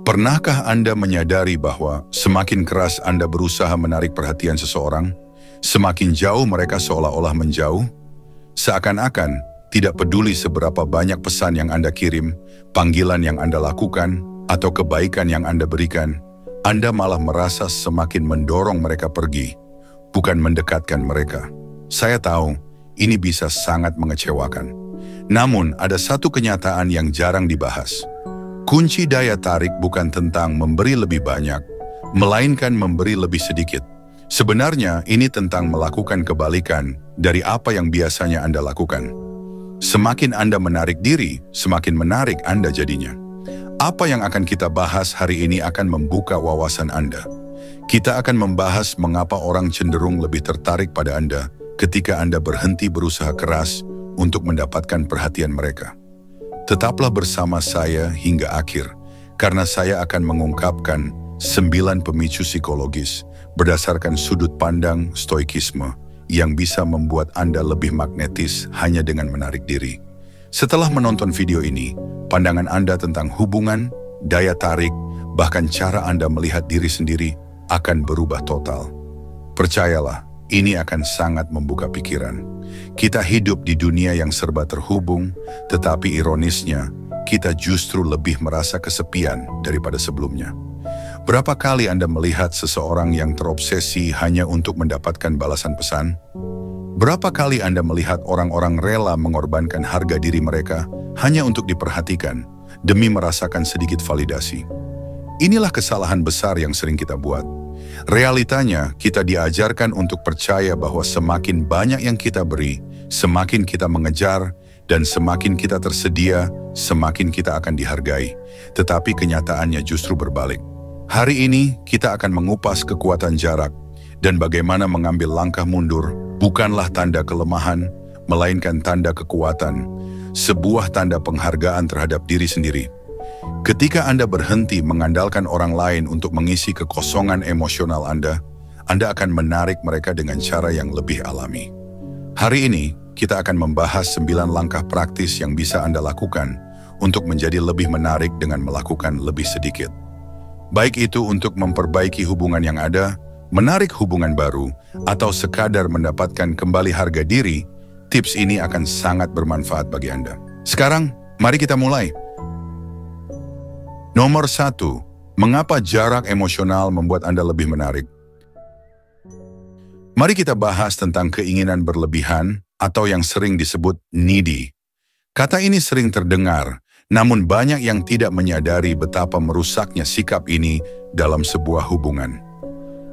Pernahkah Anda menyadari bahwa semakin keras Anda berusaha menarik perhatian seseorang, semakin jauh mereka seolah-olah menjauh? Seakan-akan tidak peduli seberapa banyak pesan yang Anda kirim, panggilan yang Anda lakukan, atau kebaikan yang Anda berikan, Anda malah merasa semakin mendorong mereka pergi, bukan mendekatkan mereka. Saya tahu, ini bisa sangat mengecewakan. Namun, ada satu kenyataan yang jarang dibahas. Kunci daya tarik bukan tentang memberi lebih banyak, melainkan memberi lebih sedikit. Sebenarnya ini tentang melakukan kebalikan dari apa yang biasanya Anda lakukan. Semakin Anda menarik diri, semakin menarik Anda jadinya. Apa yang akan kita bahas hari ini akan membuka wawasan Anda. Kita akan membahas mengapa orang cenderung lebih tertarik pada Anda ketika Anda berhenti berusaha keras untuk mendapatkan perhatian mereka. Tetaplah bersama saya hingga akhir, karena saya akan mengungkapkan 9 pemicu psikologis berdasarkan sudut pandang stoikisme yang bisa membuat Anda lebih magnetis hanya dengan menarik diri. Setelah menonton video ini, pandangan Anda tentang hubungan, daya tarik, bahkan cara Anda melihat diri sendiri akan berubah total. Percayalah, ini akan sangat membuka pikiran. Kita hidup di dunia yang serba terhubung, tetapi ironisnya, kita justru lebih merasa kesepian daripada sebelumnya. Berapa kali Anda melihat seseorang yang terobsesi hanya untuk mendapatkan balasan pesan? Berapa kali Anda melihat orang-orang rela mengorbankan harga diri mereka hanya untuk diperhatikan, demi merasakan sedikit validasi? Inilah kesalahan besar yang sering kita buat. Realitanya, kita diajarkan untuk percaya bahwa semakin banyak yang kita beri, semakin kita mengejar, dan semakin kita tersedia, semakin kita akan dihargai. Tetapi kenyataannya justru berbalik. Hari ini, kita akan mengupas kekuatan jarak, dan bagaimana mengambil langkah mundur bukanlah tanda kelemahan, melainkan tanda kekuatan, sebuah tanda penghargaan terhadap diri sendiri. Ketika Anda berhenti mengandalkan orang lain untuk mengisi kekosongan emosional Anda akan menarik mereka dengan cara yang lebih alami. Hari ini, kita akan membahas 9 langkah praktis yang bisa Anda lakukan untuk menjadi lebih menarik dengan melakukan lebih sedikit. Baik itu untuk memperbaiki hubungan yang ada, menarik hubungan baru, atau sekadar mendapatkan kembali harga diri, tips ini akan sangat bermanfaat bagi Anda. Sekarang, mari kita mulai. Nomor 1, mengapa jarak emosional membuat Anda lebih menarik? Mari kita bahas tentang keinginan berlebihan atau yang sering disebut needy. Kata ini sering terdengar, namun banyak yang tidak menyadari betapa merusaknya sikap ini dalam sebuah hubungan.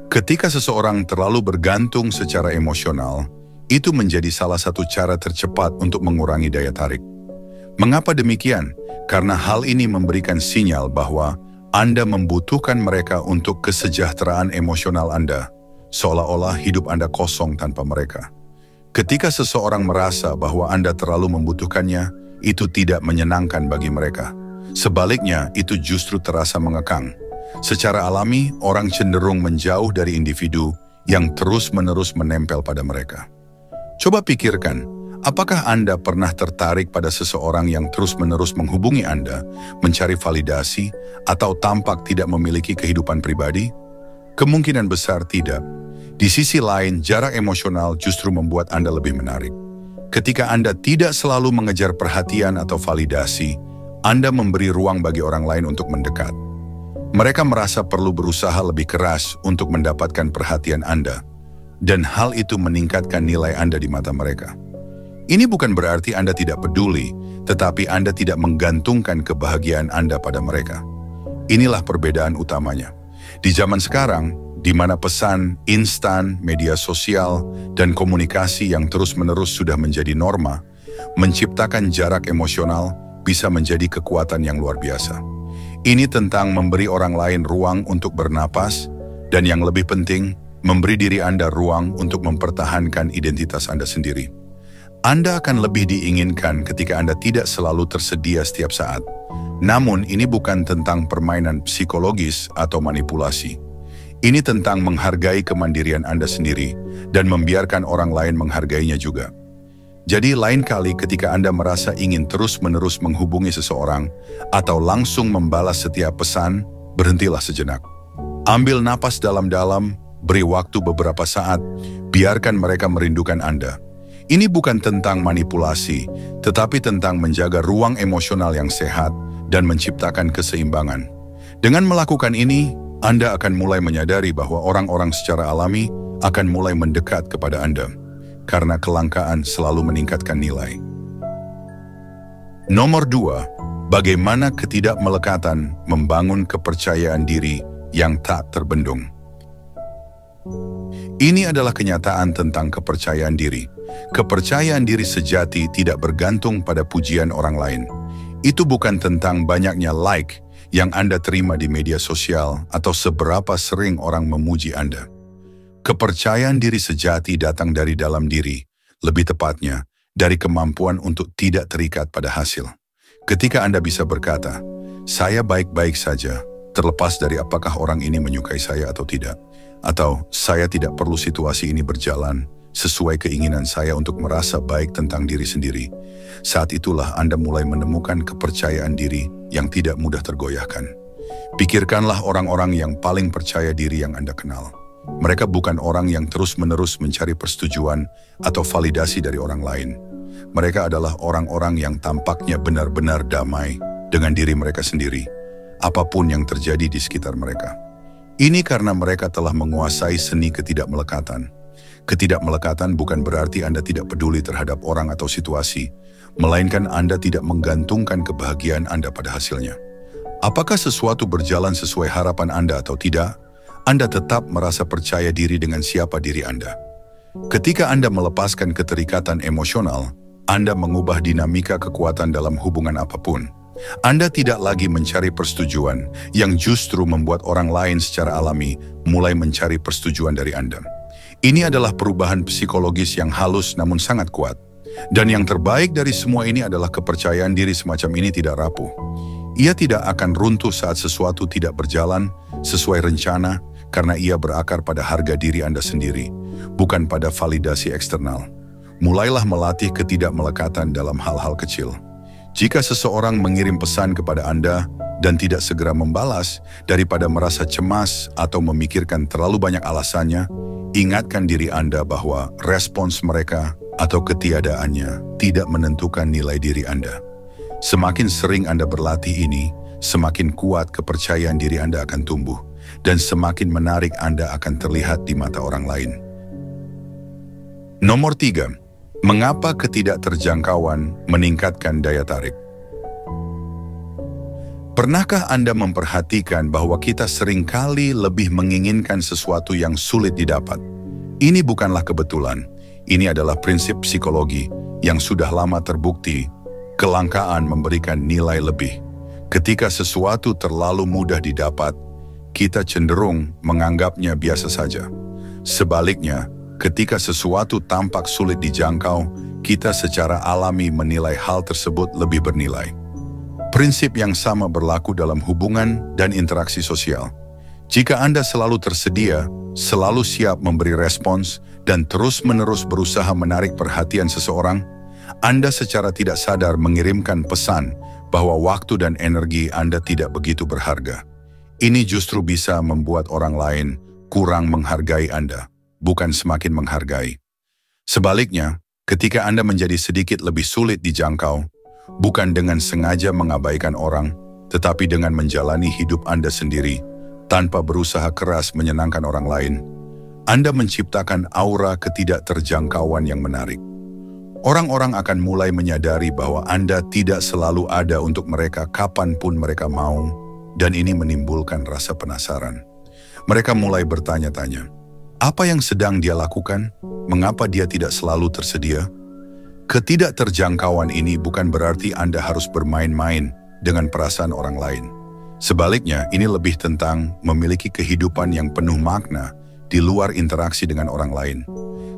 Ketika seseorang terlalu bergantung secara emosional, itu menjadi salah satu cara tercepat untuk mengurangi daya tarik. Mengapa demikian? Karena hal ini memberikan sinyal bahwa Anda membutuhkan mereka untuk kesejahteraan emosional Anda, seolah-olah hidup Anda kosong tanpa mereka. Ketika seseorang merasa bahwa Anda terlalu membutuhkannya, itu tidak menyenangkan bagi mereka. Sebaliknya, itu justru terasa mengekang. Secara alami, orang cenderung menjauh dari individu yang terus-menerus menempel pada mereka. Coba pikirkan, apakah Anda pernah tertarik pada seseorang yang terus-menerus menghubungi Anda, mencari validasi, atau tampak tidak memiliki kehidupan pribadi? Kemungkinan besar tidak. Di sisi lain, jarak emosional justru membuat Anda lebih menarik. Ketika Anda tidak selalu mengejar perhatian atau validasi, Anda memberi ruang bagi orang lain untuk mendekat. Mereka merasa perlu berusaha lebih keras untuk mendapatkan perhatian Anda, dan hal itu meningkatkan nilai Anda di mata mereka. Ini bukan berarti Anda tidak peduli, tetapi Anda tidak menggantungkan kebahagiaan Anda pada mereka. Inilah perbedaan utamanya. Di zaman sekarang, di mana pesan instan, media sosial, dan komunikasi yang terus-menerus sudah menjadi norma, menciptakan jarak emosional bisa menjadi kekuatan yang luar biasa. Ini tentang memberi orang lain ruang untuk bernapas, dan yang lebih penting, memberi diri Anda ruang untuk mempertahankan identitas Anda sendiri. Anda akan lebih diinginkan ketika Anda tidak selalu tersedia setiap saat. Namun, ini bukan tentang permainan psikologis atau manipulasi. Ini tentang menghargai kemandirian Anda sendiri dan membiarkan orang lain menghargainya juga. Jadi lain kali ketika Anda merasa ingin terus-menerus menghubungi seseorang atau langsung membalas setiap pesan, berhentilah sejenak. Ambil napas dalam-dalam, beri waktu beberapa saat, biarkan mereka merindukan Anda. Ini bukan tentang manipulasi, tetapi tentang menjaga ruang emosional yang sehat dan menciptakan keseimbangan. Dengan melakukan ini, Anda akan mulai menyadari bahwa orang-orang secara alami akan mulai mendekat kepada Anda, karena kelangkaan selalu meningkatkan nilai. Nomor 2, bagaimana ketidakmelekatan membangun kepercayaan diri yang tak terbendung. Ini adalah kenyataan tentang kepercayaan diri. Kepercayaan diri sejati tidak bergantung pada pujian orang lain. Itu bukan tentang banyaknya like yang Anda terima di media sosial atau seberapa sering orang memuji Anda. Kepercayaan diri sejati datang dari dalam diri, lebih tepatnya dari kemampuan untuk tidak terikat pada hasil. Ketika Anda bisa berkata, "Saya baik-baik saja," terlepas dari apakah orang ini menyukai saya atau tidak, atau "Saya tidak perlu situasi ini berjalan sesuai keinginan saya untuk merasa baik tentang diri sendiri," saat itulah Anda mulai menemukan kepercayaan diri yang tidak mudah tergoyahkan. Pikirkanlah orang-orang yang paling percaya diri yang Anda kenal. Mereka bukan orang yang terus-menerus mencari persetujuan atau validasi dari orang lain. Mereka adalah orang-orang yang tampaknya benar-benar damai dengan diri mereka sendiri, apapun yang terjadi di sekitar mereka. Ini karena mereka telah menguasai seni ketidakmelekatan. Ketidakmelekatan bukan berarti Anda tidak peduli terhadap orang atau situasi, melainkan Anda tidak menggantungkan kebahagiaan Anda pada hasilnya. Apakah sesuatu berjalan sesuai harapan Anda atau tidak, Anda tetap merasa percaya diri dengan siapa diri Anda. Ketika Anda melepaskan keterikatan emosional, Anda mengubah dinamika kekuatan dalam hubungan apapun. Anda tidak lagi mencari persetujuan yang justru membuat orang lain secara alami mulai mencari persetujuan dari Anda. Ini adalah perubahan psikologis yang halus namun sangat kuat. Dan yang terbaik dari semua ini adalah kepercayaan diri semacam ini tidak rapuh. Ia tidak akan runtuh saat sesuatu tidak berjalan sesuai rencana, karena ia berakar pada harga diri Anda sendiri, bukan pada validasi eksternal. Mulailah melatih ketidakmelekatan dalam hal-hal kecil. Jika seseorang mengirim pesan kepada Anda dan tidak segera membalas, daripada merasa cemas atau memikirkan terlalu banyak alasannya, ingatkan diri Anda bahwa respons mereka atau ketiadaannya tidak menentukan nilai diri Anda. Semakin sering Anda berlatih ini, semakin kuat kepercayaan diri Anda akan tumbuh, dan semakin menarik Anda akan terlihat di mata orang lain. Nomor 3, mengapa ketidakterjangkauan meningkatkan daya tarik? Pernahkah Anda memperhatikan bahwa kita seringkali lebih menginginkan sesuatu yang sulit didapat? Ini bukanlah kebetulan, ini adalah prinsip psikologi yang sudah lama terbukti. Kelangkaan memberikan nilai lebih. Ketika sesuatu terlalu mudah didapat, kita cenderung menganggapnya biasa saja. Sebaliknya, ketika sesuatu tampak sulit dijangkau, kita secara alami menilai hal tersebut lebih bernilai. Prinsip yang sama berlaku dalam hubungan dan interaksi sosial. Jika Anda selalu tersedia, selalu siap memberi respons, dan terus-menerus berusaha menarik perhatian seseorang, Anda secara tidak sadar mengirimkan pesan bahwa waktu dan energi Anda tidak begitu berharga. Ini justru bisa membuat orang lain kurang menghargai Anda, bukan semakin menghargai. Sebaliknya, ketika Anda menjadi sedikit lebih sulit dijangkau, bukan dengan sengaja mengabaikan orang, tetapi dengan menjalani hidup Anda sendiri, tanpa berusaha keras menyenangkan orang lain, Anda menciptakan aura ketidakterjangkauan yang menarik. Orang-orang akan mulai menyadari bahwa Anda tidak selalu ada untuk mereka kapanpun mereka mau, dan ini menimbulkan rasa penasaran. Mereka mulai bertanya-tanya, apa yang sedang dia lakukan? Mengapa dia tidak selalu tersedia? Ketidakterjangkauan ini bukan berarti Anda harus bermain-main dengan perasaan orang lain. Sebaliknya, ini lebih tentang memiliki kehidupan yang penuh makna di luar interaksi dengan orang lain.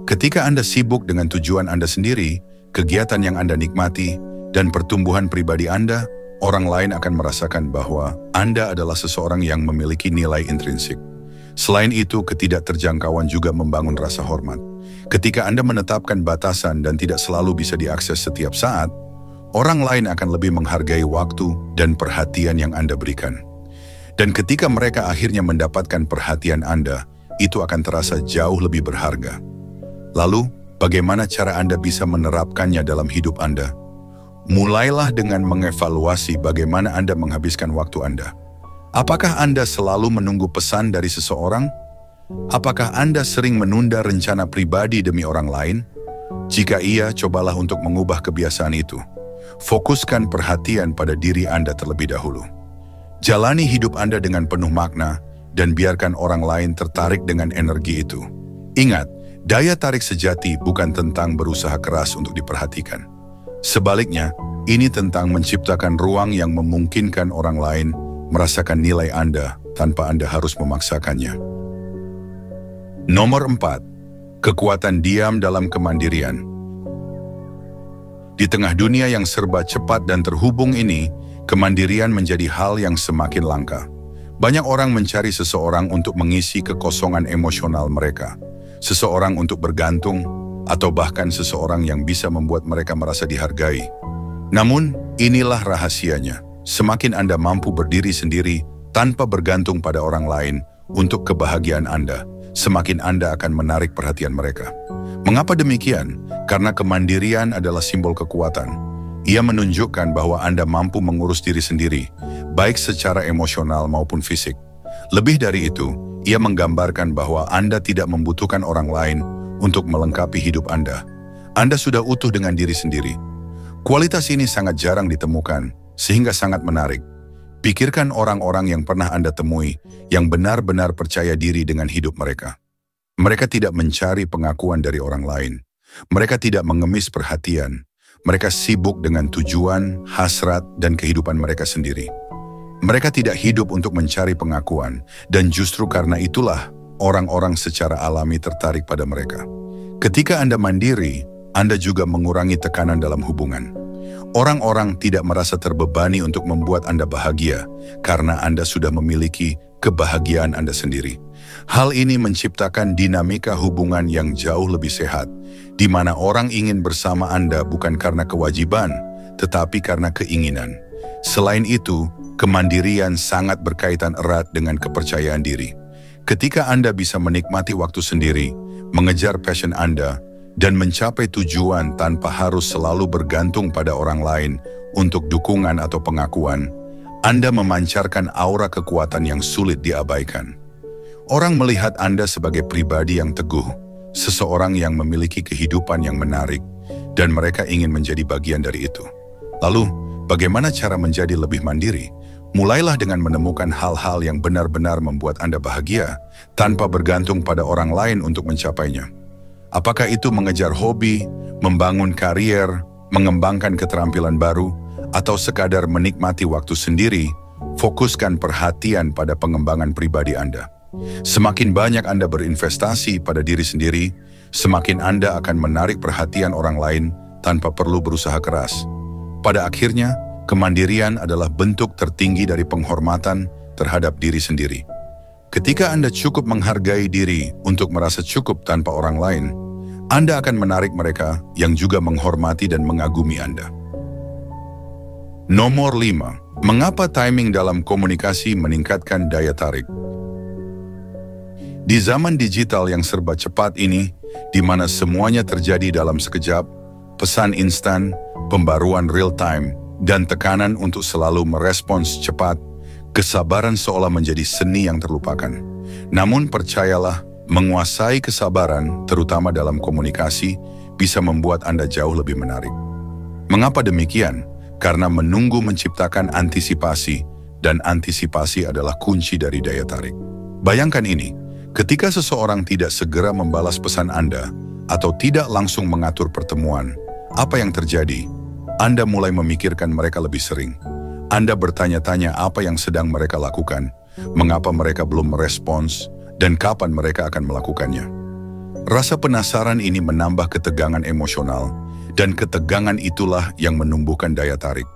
Ketika Anda sibuk dengan tujuan Anda sendiri, kegiatan yang Anda nikmati, dan pertumbuhan pribadi Anda, orang lain akan merasakan bahwa Anda adalah seseorang yang memiliki nilai intrinsik. Selain itu, ketidakterjangkauan juga membangun rasa hormat. Ketika Anda menetapkan batasan dan tidak selalu bisa diakses setiap saat, orang lain akan lebih menghargai waktu dan perhatian yang Anda berikan. Dan ketika mereka akhirnya mendapatkan perhatian Anda, itu akan terasa jauh lebih berharga. Lalu, bagaimana cara Anda bisa menerapkannya dalam hidup Anda? Mulailah dengan mengevaluasi bagaimana Anda menghabiskan waktu Anda. Apakah Anda selalu menunggu pesan dari seseorang? Apakah Anda sering menunda rencana pribadi demi orang lain? Jika iya, cobalah untuk mengubah kebiasaan itu. Fokuskan perhatian pada diri Anda terlebih dahulu. Jalani hidup Anda dengan penuh makna dan biarkan orang lain tertarik dengan energi itu. Ingat, daya tarik sejati bukan tentang berusaha keras untuk diperhatikan. Sebaliknya, ini tentang menciptakan ruang yang memungkinkan orang lain merasakan nilai Anda tanpa Anda harus memaksakannya. Nomor 4. Kekuatan diam dalam kemandirian. Di tengah dunia yang serba cepat dan terhubung ini, kemandirian menjadi hal yang semakin langka. Banyak orang mencari seseorang untuk mengisi kekosongan emosional mereka, seseorang untuk bergantung, atau bahkan seseorang yang bisa membuat mereka merasa dihargai. Namun, inilah rahasianya. Semakin Anda mampu berdiri sendiri tanpa bergantung pada orang lain untuk kebahagiaan Anda, semakin Anda akan menarik perhatian mereka. Mengapa demikian? Karena kemandirian adalah simbol kekuatan. Ia menunjukkan bahwa Anda mampu mengurus diri sendiri, baik secara emosional maupun fisik. Lebih dari itu, ia menggambarkan bahwa Anda tidak membutuhkan orang lain untuk melengkapi hidup Anda. Anda sudah utuh dengan diri sendiri. Kualitas ini sangat jarang ditemukan, sehingga sangat menarik. Pikirkan orang-orang yang pernah Anda temui, yang benar-benar percaya diri dengan hidup mereka. Mereka tidak mencari pengakuan dari orang lain. Mereka tidak mengemis perhatian. Mereka sibuk dengan tujuan, hasrat, dan kehidupan mereka sendiri. Mereka tidak hidup untuk mencari pengakuan, dan justru karena itulah orang-orang secara alami tertarik pada mereka. Ketika Anda mandiri, Anda juga mengurangi tekanan dalam hubungan. Orang-orang tidak merasa terbebani untuk membuat Anda bahagia karena Anda sudah memiliki kebahagiaan Anda sendiri. Hal ini menciptakan dinamika hubungan yang jauh lebih sehat, di mana orang ingin bersama Anda bukan karena kewajiban, tetapi karena keinginan. Selain itu, kemandirian sangat berkaitan erat dengan kepercayaan diri. Ketika Anda bisa menikmati waktu sendiri, mengejar passion Anda, dan mencapai tujuan tanpa harus selalu bergantung pada orang lain untuk dukungan atau pengakuan, Anda memancarkan aura kekuatan yang sulit diabaikan. Orang melihat Anda sebagai pribadi yang teguh, seseorang yang memiliki kehidupan yang menarik, dan mereka ingin menjadi bagian dari itu. Lalu, bagaimana cara menjadi lebih mandiri? Mulailah dengan menemukan hal-hal yang benar-benar membuat Anda bahagia, tanpa bergantung pada orang lain untuk mencapainya. Apakah itu mengejar hobi, membangun karier, mengembangkan keterampilan baru, atau sekadar menikmati waktu sendiri? Fokuskan perhatian pada pengembangan pribadi Anda. Semakin banyak Anda berinvestasi pada diri sendiri, semakin Anda akan menarik perhatian orang lain tanpa perlu berusaha keras. Pada akhirnya, kemandirian adalah bentuk tertinggi dari penghormatan terhadap diri sendiri. Ketika Anda cukup menghargai diri untuk merasa cukup tanpa orang lain, Anda akan menarik mereka yang juga menghormati dan mengagumi Anda. Nomor 5. Mengapa timing dalam komunikasi meningkatkan daya tarik? Di zaman digital yang serba cepat ini, di mana semuanya terjadi dalam sekejap, pesan instan, pembaruan real-time, dan tekanan untuk selalu merespons cepat, kesabaran seolah menjadi seni yang terlupakan. Namun percayalah, menguasai kesabaran, terutama dalam komunikasi, bisa membuat Anda jauh lebih menarik. Mengapa demikian? Karena menunggu menciptakan antisipasi, dan antisipasi adalah kunci dari daya tarik. Bayangkan ini, ketika seseorang tidak segera membalas pesan Anda, atau tidak langsung mengatur pertemuan, apa yang terjadi? Anda mulai memikirkan mereka lebih sering. Anda bertanya-tanya apa yang sedang mereka lakukan, mengapa mereka belum merespons, dan kapan mereka akan melakukannya. Rasa penasaran ini menambah ketegangan emosional, dan ketegangan itulah yang menumbuhkan daya tarik.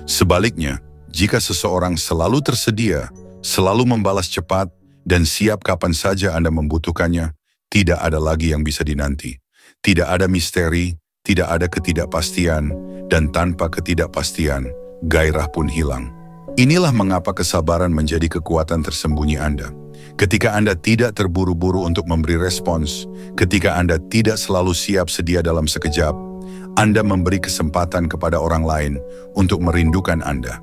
Sebaliknya, jika seseorang selalu tersedia, selalu membalas cepat, dan siap kapan saja Anda membutuhkannya, Tidak ada lagi yang bisa dinanti. Tidak ada misteri, tidak ada ketidakpastian, dan tanpa ketidakpastian, gairah pun hilang. Inilah mengapa kesabaran menjadi kekuatan tersembunyi Anda. Ketika Anda tidak terburu-buru untuk memberi respons, ketika Anda tidak selalu siap sedia dalam sekejap, Anda memberi kesempatan kepada orang lain untuk merindukan Anda.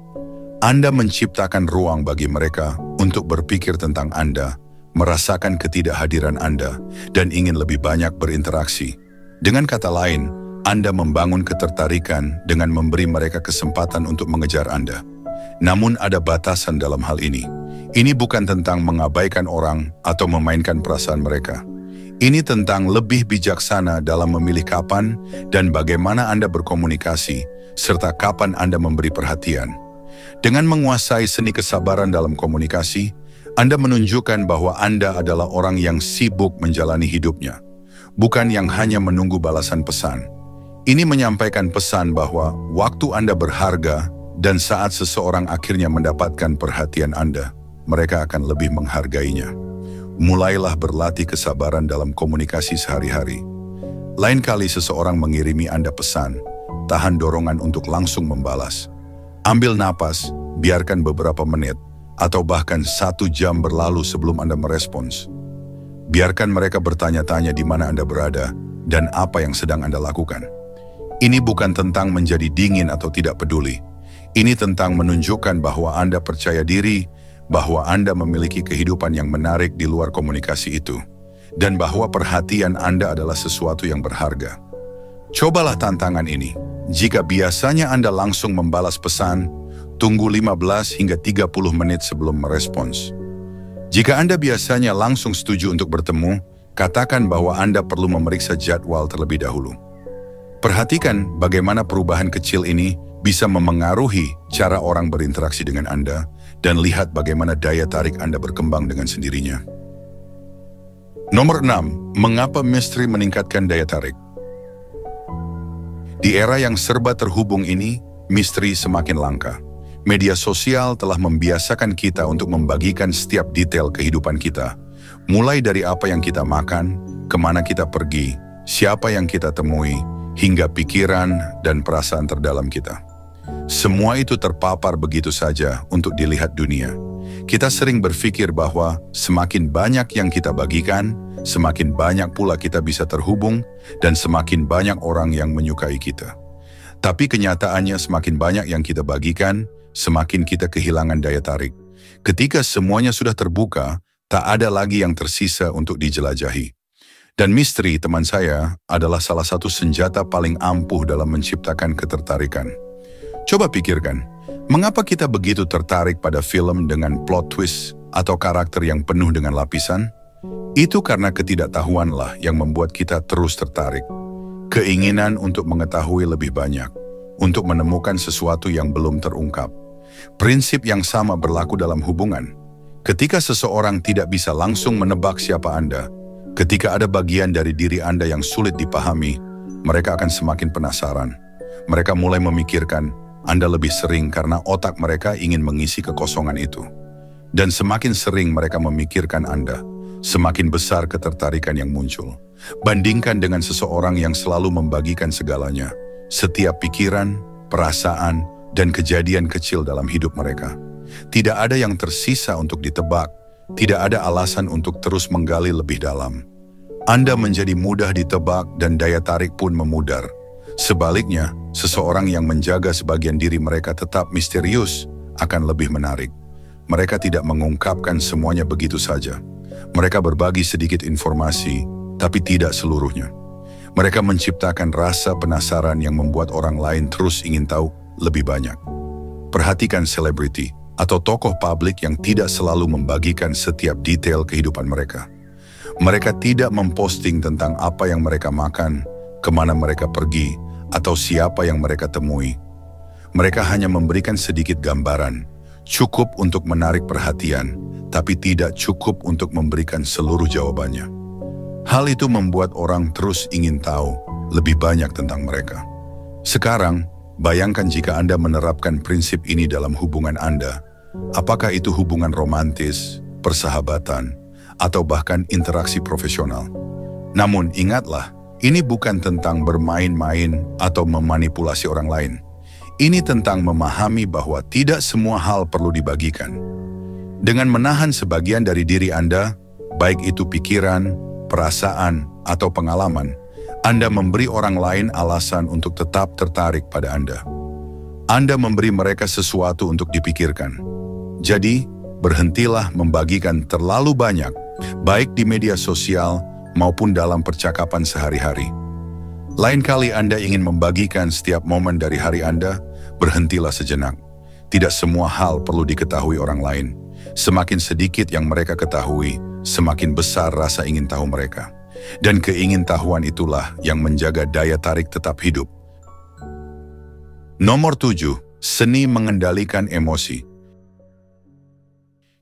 Anda menciptakan ruang bagi mereka untuk berpikir tentang Anda, merasakan ketidakhadiran Anda, dan ingin lebih banyak berinteraksi. Dengan kata lain, Anda membangun ketertarikan dengan memberi mereka kesempatan untuk mengejar Anda. Namun ada batasan dalam hal ini. Ini bukan tentang mengabaikan orang atau memainkan perasaan mereka. Ini tentang lebih bijaksana dalam memilih kapan dan bagaimana Anda berkomunikasi, serta kapan Anda memberi perhatian. Dengan menguasai seni kesabaran dalam komunikasi, Anda menunjukkan bahwa Anda adalah orang yang sibuk menjalani hidupnya, bukan yang hanya menunggu balasan pesan. Ini menyampaikan pesan bahwa waktu Anda berharga dan saat seseorang akhirnya mendapatkan perhatian Anda, mereka akan lebih menghargainya. Mulailah berlatih kesabaran dalam komunikasi sehari-hari. Lain kali seseorang mengirimi Anda pesan, tahan dorongan untuk langsung membalas. Ambil napas, biarkan beberapa menit, atau bahkan 1 jam berlalu sebelum Anda merespons. Biarkan mereka bertanya-tanya di mana Anda berada dan apa yang sedang Anda lakukan. Ini bukan tentang menjadi dingin atau tidak peduli. Ini tentang menunjukkan bahwa Anda percaya diri, bahwa Anda memiliki kehidupan yang menarik di luar komunikasi itu, dan bahwa perhatian Anda adalah sesuatu yang berharga. Cobalah tantangan ini. Jika biasanya Anda langsung membalas pesan, tunggu 15 hingga 30 menit sebelum merespons. Jika Anda biasanya langsung setuju untuk bertemu, katakan bahwa Anda perlu memeriksa jadwal terlebih dahulu. Perhatikan bagaimana perubahan kecil ini bisa memengaruhi cara orang berinteraksi dengan Anda, dan lihat bagaimana daya tarik Anda berkembang dengan sendirinya. Nomor 6. Mengapa misteri meningkatkan daya tarik? Di era yang serba terhubung ini, misteri semakin langka. Media sosial telah membiasakan kita untuk membagikan setiap detail kehidupan kita, mulai dari apa yang kita makan, kemana kita pergi, siapa yang kita temui, hingga pikiran dan perasaan terdalam kita. Semua itu terpapar begitu saja untuk dilihat dunia. Kita sering berpikir bahwa semakin banyak yang kita bagikan, semakin banyak pula kita bisa terhubung, dan semakin banyak orang yang menyukai kita. Tapi kenyataannya semakin banyak yang kita bagikan, semakin kita kehilangan daya tarik. Ketika semuanya sudah terbuka, tak ada lagi yang tersisa untuk dijelajahi. Dan misteri, teman saya, adalah salah satu senjata paling ampuh dalam menciptakan ketertarikan. Coba pikirkan, mengapa kita begitu tertarik pada film dengan plot twist atau karakter yang penuh dengan lapisan? Itu karena ketidaktahuanlah yang membuat kita terus tertarik. Keinginan untuk mengetahui lebih banyak, untuk menemukan sesuatu yang belum terungkap. Prinsip yang sama berlaku dalam hubungan. Ketika seseorang tidak bisa langsung menebak siapa Anda, ketika ada bagian dari diri Anda yang sulit dipahami, mereka akan semakin penasaran. Mereka mulai memikirkan Anda lebih sering karena otak mereka ingin mengisi kekosongan itu. Dan semakin sering mereka memikirkan Anda, semakin besar ketertarikan yang muncul. Bandingkan dengan seseorang yang selalu membagikan segalanya, setiap pikiran, perasaan, dan kejadian kecil dalam hidup mereka. Tidak ada yang tersisa untuk ditebak, tidak ada alasan untuk terus menggali lebih dalam. Anda menjadi mudah ditebak dan daya tarik pun memudar. Sebaliknya, seseorang yang menjaga sebagian diri mereka tetap misterius akan lebih menarik. Mereka tidak mengungkapkan semuanya begitu saja. Mereka berbagi sedikit informasi, tapi tidak seluruhnya. Mereka menciptakan rasa penasaran yang membuat orang lain terus ingin tahu lebih banyak. Perhatikan selebriti atau tokoh publik yang tidak selalu membagikan setiap detail kehidupan mereka. Mereka tidak memposting tentang apa yang mereka makan, kemana mereka pergi, atau siapa yang mereka temui. Mereka hanya memberikan sedikit gambaran, cukup untuk menarik perhatian, tapi tidak cukup untuk memberikan seluruh jawabannya. Hal itu membuat orang terus ingin tahu lebih banyak tentang mereka. Sekarang, bayangkan jika Anda menerapkan prinsip ini dalam hubungan Anda. Apakah itu hubungan romantis, persahabatan, atau bahkan interaksi profesional? Namun ingatlah, ini bukan tentang bermain-main atau memanipulasi orang lain. Ini tentang memahami bahwa tidak semua hal perlu dibagikan. Dengan menahan sebagian dari diri Anda, baik itu pikiran, perasaan, atau pengalaman, Anda memberi orang lain alasan untuk tetap tertarik pada Anda. Anda memberi mereka sesuatu untuk dipikirkan. Jadi, berhentilah membagikan terlalu banyak, baik di media sosial maupun dalam percakapan sehari-hari. Lain kali Anda ingin membagikan setiap momen dari hari Anda, berhentilah sejenak. Tidak semua hal perlu diketahui orang lain. Semakin sedikit yang mereka ketahui, semakin besar rasa ingin tahu mereka. Dan keingintahuan itulah yang menjaga daya tarik tetap hidup. Nomor 7, seni mengendalikan emosi.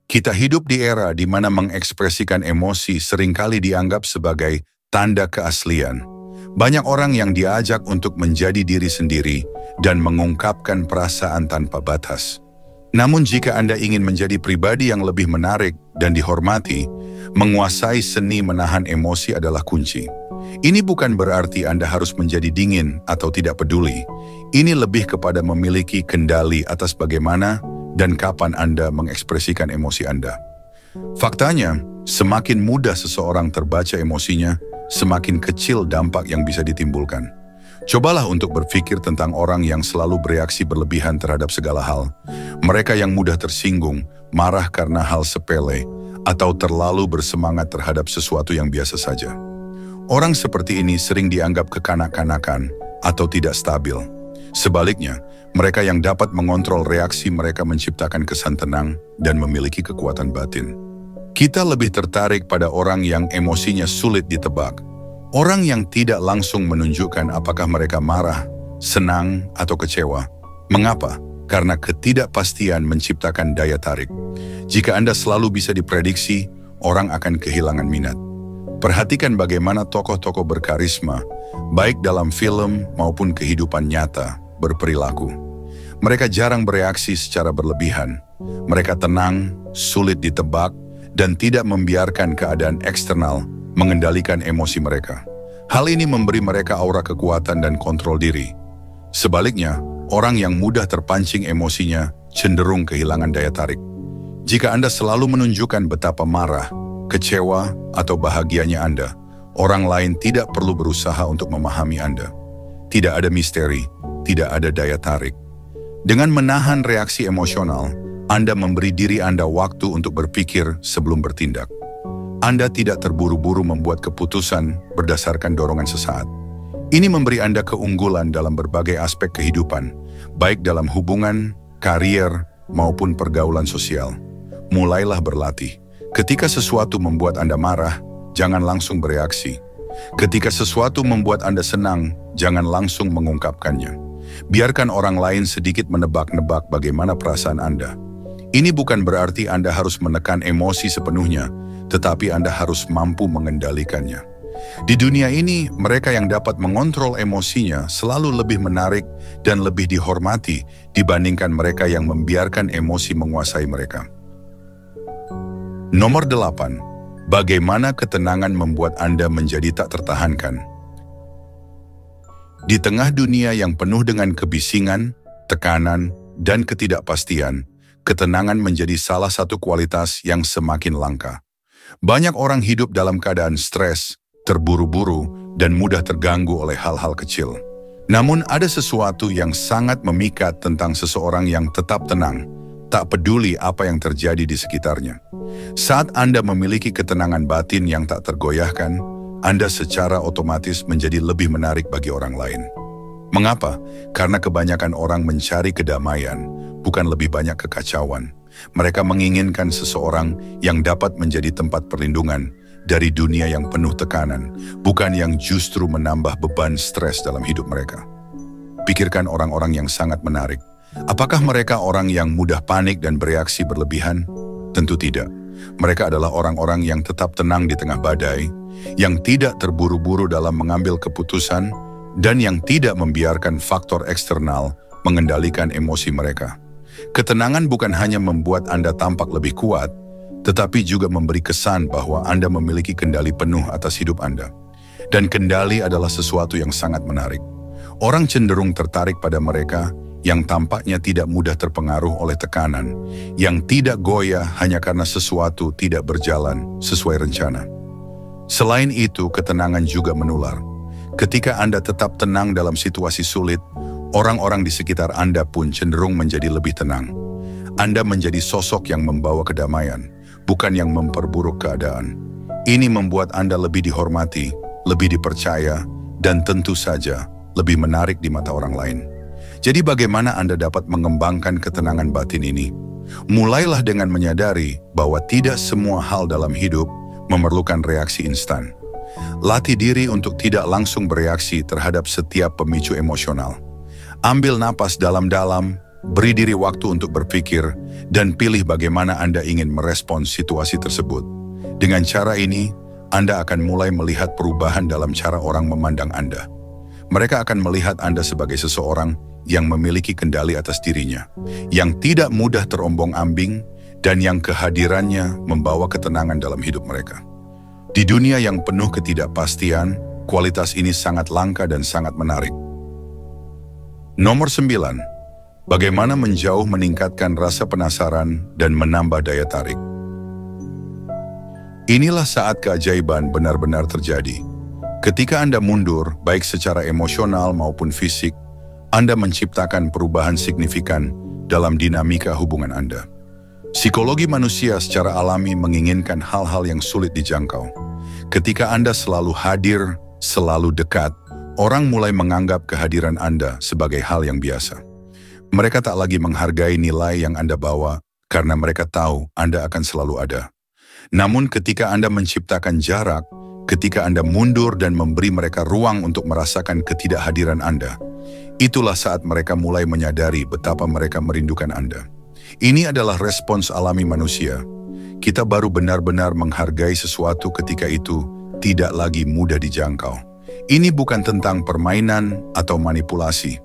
Kita hidup di era di mana mengekspresikan emosi seringkali dianggap sebagai tanda keaslian. Banyak orang yang diajak untuk menjadi diri sendiri dan mengungkapkan perasaan tanpa batas. Namun jika Anda ingin menjadi pribadi yang lebih menarik dan dihormati, menguasai seni menahan emosi adalah kunci. Ini bukan berarti Anda harus menjadi dingin atau tidak peduli. Ini lebih kepada memiliki kendali atas bagaimana dan kapan Anda mengekspresikan emosi Anda. Faktanya, semakin mudah seseorang terbaca emosinya, semakin kecil dampak yang bisa ditimbulkan. Cobalah untuk berpikir tentang orang yang selalu bereaksi berlebihan terhadap segala hal. Mereka yang mudah tersinggung, marah karena hal sepele, atau terlalu bersemangat terhadap sesuatu yang biasa saja. Orang seperti ini sering dianggap kekanak-kanakan atau tidak stabil. Sebaliknya, mereka yang dapat mengontrol reaksi mereka menciptakan kesan tenang dan memiliki kekuatan batin. Kita lebih tertarik pada orang yang emosinya sulit ditebak. Orang yang tidak langsung menunjukkan apakah mereka marah, senang, atau kecewa. Mengapa? Karena ketidakpastian menciptakan daya tarik. Jika Anda selalu bisa diprediksi, orang akan kehilangan minat. Perhatikan bagaimana tokoh-tokoh berkarisma, baik dalam film maupun kehidupan nyata, berperilaku. Mereka jarang bereaksi secara berlebihan. Mereka tenang, sulit ditebak, dan tidak membiarkan keadaan eksternal mengendalikan emosi mereka. Hal ini memberi mereka aura kekuatan dan kontrol diri. Sebaliknya, orang yang mudah terpancing emosinya cenderung kehilangan daya tarik. Jika Anda selalu menunjukkan betapa marah, kecewa, atau bahagianya Anda, orang lain tidak perlu berusaha untuk memahami Anda. Tidak ada misteri, tidak ada daya tarik. Dengan menahan reaksi emosional, Anda memberi diri Anda waktu untuk berpikir sebelum bertindak. Anda tidak terburu-buru membuat keputusan berdasarkan dorongan sesaat. Ini memberi Anda keunggulan dalam berbagai aspek kehidupan, baik dalam hubungan, karier, maupun pergaulan sosial. Mulailah berlatih. Ketika sesuatu membuat Anda marah, jangan langsung bereaksi. Ketika sesuatu membuat Anda senang, jangan langsung mengungkapkannya. Biarkan orang lain sedikit menebak-nebak bagaimana perasaan Anda. Ini bukan berarti Anda harus menekan emosi sepenuhnya, tetapi Anda harus mampu mengendalikannya. Di dunia ini, mereka yang dapat mengontrol emosinya selalu lebih menarik dan lebih dihormati dibandingkan mereka yang membiarkan emosi menguasai mereka. Nomor 8. Bagaimana ketenangan membuat Anda menjadi tak tertahankan? Di tengah dunia yang penuh dengan kebisingan, tekanan, dan ketidakpastian, ketenangan menjadi salah satu kualitas yang semakin langka. Banyak orang hidup dalam keadaan stres, terburu-buru, dan mudah terganggu oleh hal-hal kecil. Namun ada sesuatu yang sangat memikat tentang seseorang yang tetap tenang, tak peduli apa yang terjadi di sekitarnya. Saat Anda memiliki ketenangan batin yang tak tergoyahkan, Anda secara otomatis menjadi lebih menarik bagi orang lain. Mengapa? Karena kebanyakan orang mencari kedamaian, bukan lebih banyak kekacauan. Mereka menginginkan seseorang yang dapat menjadi tempat perlindungan dari dunia yang penuh tekanan, bukan yang justru menambah beban stres dalam hidup mereka. Pikirkan orang-orang yang sangat menarik. Apakah mereka orang yang mudah panik dan bereaksi berlebihan? Tentu tidak. Mereka adalah orang-orang yang tetap tenang di tengah badai, yang tidak terburu-buru dalam mengambil keputusan, dan yang tidak membiarkan faktor eksternal mengendalikan emosi mereka. Ketenangan bukan hanya membuat Anda tampak lebih kuat, tetapi juga memberi kesan bahwa Anda memiliki kendali penuh atas hidup Anda. Dan kendali adalah sesuatu yang sangat menarik. Orang cenderung tertarik pada mereka yang tampaknya tidak mudah terpengaruh oleh tekanan, yang tidak goyah hanya karena sesuatu tidak berjalan sesuai rencana. Selain itu, ketenangan juga menular. Ketika Anda tetap tenang dalam situasi sulit, orang-orang di sekitar Anda pun cenderung menjadi lebih tenang. Anda menjadi sosok yang membawa kedamaian, bukan yang memperburuk keadaan. Ini membuat Anda lebih dihormati, lebih dipercaya, dan tentu saja lebih menarik di mata orang lain. Jadi bagaimana Anda dapat mengembangkan ketenangan batin ini? Mulailah dengan menyadari bahwa tidak semua hal dalam hidup memerlukan reaksi instan. Latih diri untuk tidak langsung bereaksi terhadap setiap pemicu emosional. Ambil napas dalam-dalam, beri diri waktu untuk berpikir, dan pilih bagaimana Anda ingin merespons situasi tersebut. Dengan cara ini, Anda akan mulai melihat perubahan dalam cara orang memandang Anda. Mereka akan melihat Anda sebagai seseorang yang memiliki kendali atas dirinya, yang tidak mudah terombang-ambing, dan yang kehadirannya membawa ketenangan dalam hidup mereka. Di dunia yang penuh ketidakpastian, kualitas ini sangat langka dan sangat menarik. Nomor 9. Bagaimana menjauh meningkatkan rasa penasaran dan menambah daya tarik. Inilah saat keajaiban benar-benar terjadi. Ketika Anda mundur, baik secara emosional maupun fisik, Anda menciptakan perubahan signifikan dalam dinamika hubungan Anda. Psikologi manusia secara alami menginginkan hal-hal yang sulit dijangkau. Ketika Anda selalu hadir, selalu dekat, orang mulai menganggap kehadiran Anda sebagai hal yang biasa. Mereka tak lagi menghargai nilai yang Anda bawa karena mereka tahu Anda akan selalu ada. Namun ketika Anda menciptakan jarak, ketika Anda mundur dan memberi mereka ruang untuk merasakan ketidakhadiran Anda, itulah saat mereka mulai menyadari betapa mereka merindukan Anda. Ini adalah respons alami manusia. Kita baru benar-benar menghargai sesuatu ketika itu tidak lagi mudah dijangkau. Ini bukan tentang permainan atau manipulasi.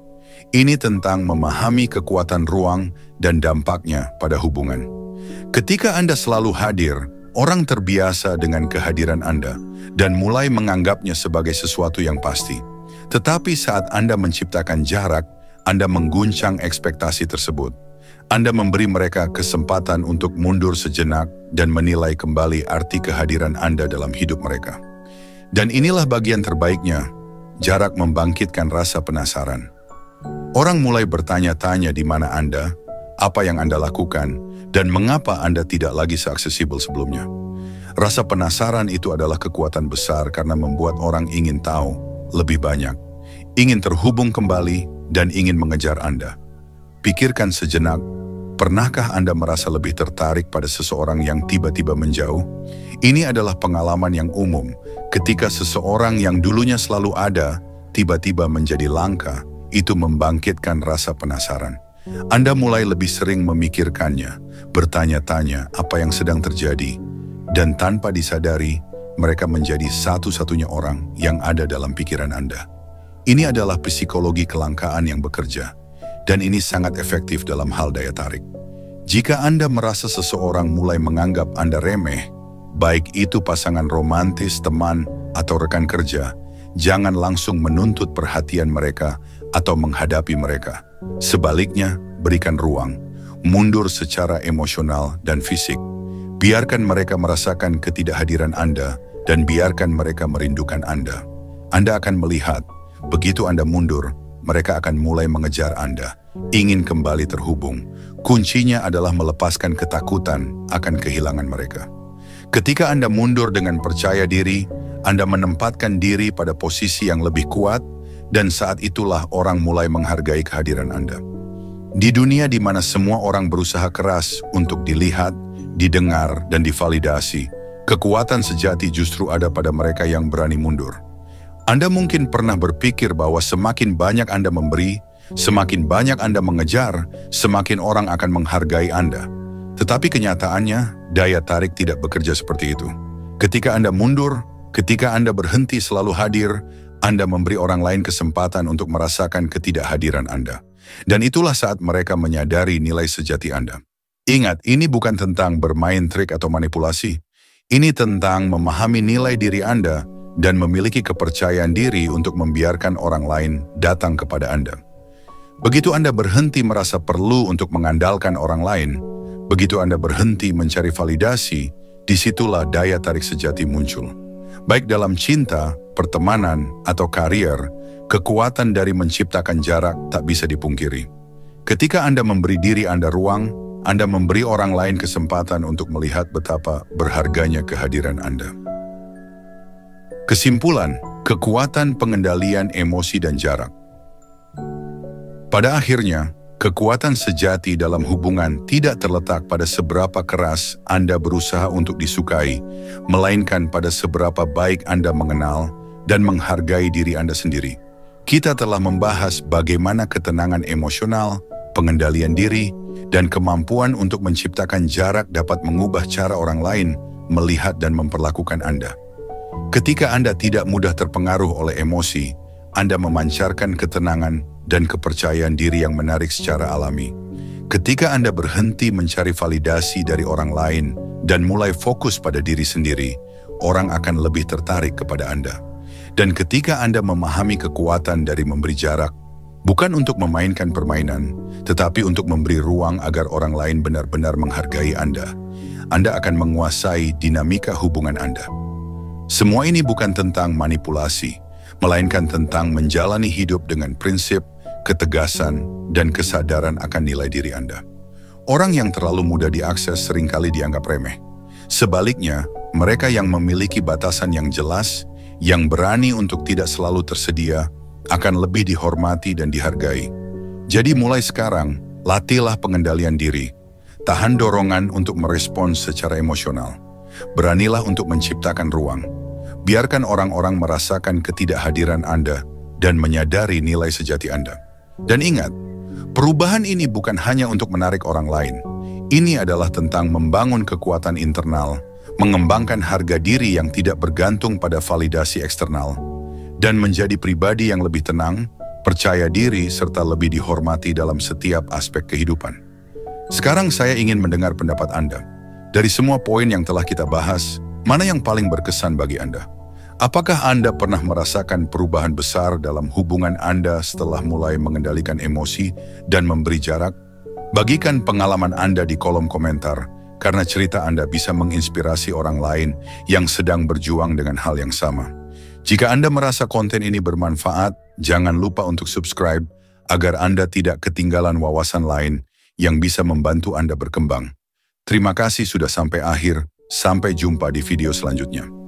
Ini tentang memahami kekuatan ruang dan dampaknya pada hubungan. Ketika Anda selalu hadir, orang terbiasa dengan kehadiran Anda dan mulai menganggapnya sebagai sesuatu yang pasti. Tetapi saat Anda menciptakan jarak, Anda mengguncang ekspektasi tersebut. Anda memberi mereka kesempatan untuk mundur sejenak dan menilai kembali arti kehadiran Anda dalam hidup mereka. Dan inilah bagian terbaiknya, jarak membangkitkan rasa penasaran. Orang mulai bertanya-tanya di mana Anda, apa yang Anda lakukan, dan mengapa Anda tidak lagi seaksesibel sebelumnya. Rasa penasaran itu adalah kekuatan besar karena membuat orang ingin tahu lebih banyak, ingin terhubung kembali, dan ingin mengejar Anda. Pikirkan sejenak, pernahkah Anda merasa lebih tertarik pada seseorang yang tiba-tiba menjauh? Ini adalah pengalaman yang umum ketika seseorang yang dulunya selalu ada, tiba-tiba menjadi langka. Itu membangkitkan rasa penasaran. Anda mulai lebih sering memikirkannya, bertanya-tanya apa yang sedang terjadi, dan tanpa disadari, mereka menjadi satu-satunya orang yang ada dalam pikiran Anda. Ini adalah psikologi kelangkaan yang bekerja, dan ini sangat efektif dalam hal daya tarik. Jika Anda merasa seseorang mulai menganggap Anda remeh, baik itu pasangan romantis, teman, atau rekan kerja, jangan langsung menuntut perhatian mereka atau menghadapi mereka. Sebaliknya, berikan ruang, mundur secara emosional dan fisik. Biarkan mereka merasakan ketidakhadiran Anda dan biarkan mereka merindukan Anda. Anda akan melihat, begitu Anda mundur, mereka akan mulai mengejar Anda, ingin kembali terhubung. Kuncinya adalah melepaskan ketakutan akan kehilangan mereka. Ketika Anda mundur dengan percaya diri, Anda menempatkan diri pada posisi yang lebih kuat, dan saat itulah orang mulai menghargai kehadiran Anda. Di dunia di mana semua orang berusaha keras untuk dilihat, didengar, dan divalidasi, kekuatan sejati justru ada pada mereka yang berani mundur. Anda mungkin pernah berpikir bahwa semakin banyak Anda memberi, semakin banyak Anda mengejar, semakin orang akan menghargai Anda. Tetapi kenyataannya, daya tarik tidak bekerja seperti itu. Ketika Anda mundur, ketika Anda berhenti selalu hadir, Anda memberi orang lain kesempatan untuk merasakan ketidakhadiran Anda. Dan itulah saat mereka menyadari nilai sejati Anda. Ingat, ini bukan tentang bermain trik atau manipulasi. Ini tentang memahami nilai diri Anda dan memiliki kepercayaan diri untuk membiarkan orang lain datang kepada Anda. Begitu Anda berhenti merasa perlu untuk mengandalkan orang lain, begitu Anda berhenti mencari validasi, disitulah daya tarik sejati muncul. Baik dalam cinta, pertemanan, atau karier, kekuatan dari menciptakan jarak tak bisa dipungkiri. Ketika Anda memberi diri Anda ruang, Anda memberi orang lain kesempatan untuk melihat betapa berharganya kehadiran Anda. Kesimpulan, kekuatan pengendalian emosi dan jarak. Pada akhirnya, kekuatan sejati dalam hubungan tidak terletak pada seberapa keras Anda berusaha untuk disukai, melainkan pada seberapa baik Anda mengenal dan menghargai diri Anda sendiri. Kita telah membahas bagaimana ketenangan emosional, pengendalian diri, dan kemampuan untuk menciptakan jarak dapat mengubah cara orang lain melihat dan memperlakukan Anda. Ketika Anda tidak mudah terpengaruh oleh emosi, Anda memancarkan ketenangan dan kepercayaan diri yang menarik secara alami. Ketika Anda berhenti mencari validasi dari orang lain dan mulai fokus pada diri sendiri, orang akan lebih tertarik kepada Anda. Dan ketika Anda memahami kekuatan dari memberi jarak, bukan untuk memainkan permainan, tetapi untuk memberi ruang agar orang lain benar-benar menghargai Anda akan menguasai dinamika hubungan Anda. Semua ini bukan tentang manipulasi, melainkan tentang menjalani hidup dengan prinsip, ketegasan, dan kesadaran akan nilai diri Anda. Orang yang terlalu mudah diakses seringkali dianggap remeh. Sebaliknya, mereka yang memiliki batasan yang jelas, yang berani untuk tidak selalu tersedia, akan lebih dihormati dan dihargai. Jadi mulai sekarang, latihlah pengendalian diri. Tahan dorongan untuk merespons secara emosional. Beranilah untuk menciptakan ruang. Biarkan orang-orang merasakan ketidakhadiran Anda dan menyadari nilai sejati Anda. Dan ingat, perubahan ini bukan hanya untuk menarik orang lain. Ini adalah tentang membangun kekuatan internal, mengembangkan harga diri yang tidak bergantung pada validasi eksternal, dan menjadi pribadi yang lebih tenang, percaya diri, serta lebih dihormati dalam setiap aspek kehidupan. Sekarang saya ingin mendengar pendapat Anda. Dari semua poin yang telah kita bahas, mana yang paling berkesan bagi Anda? Apakah Anda pernah merasakan perubahan besar dalam hubungan Anda setelah mulai mengendalikan emosi dan memberi jarak? Bagikan pengalaman Anda di kolom komentar, karena cerita Anda bisa menginspirasi orang lain yang sedang berjuang dengan hal yang sama. Jika Anda merasa konten ini bermanfaat, jangan lupa untuk subscribe agar Anda tidak ketinggalan wawasan lain yang bisa membantu Anda berkembang. Terima kasih sudah sampai akhir. Sampai jumpa di video selanjutnya.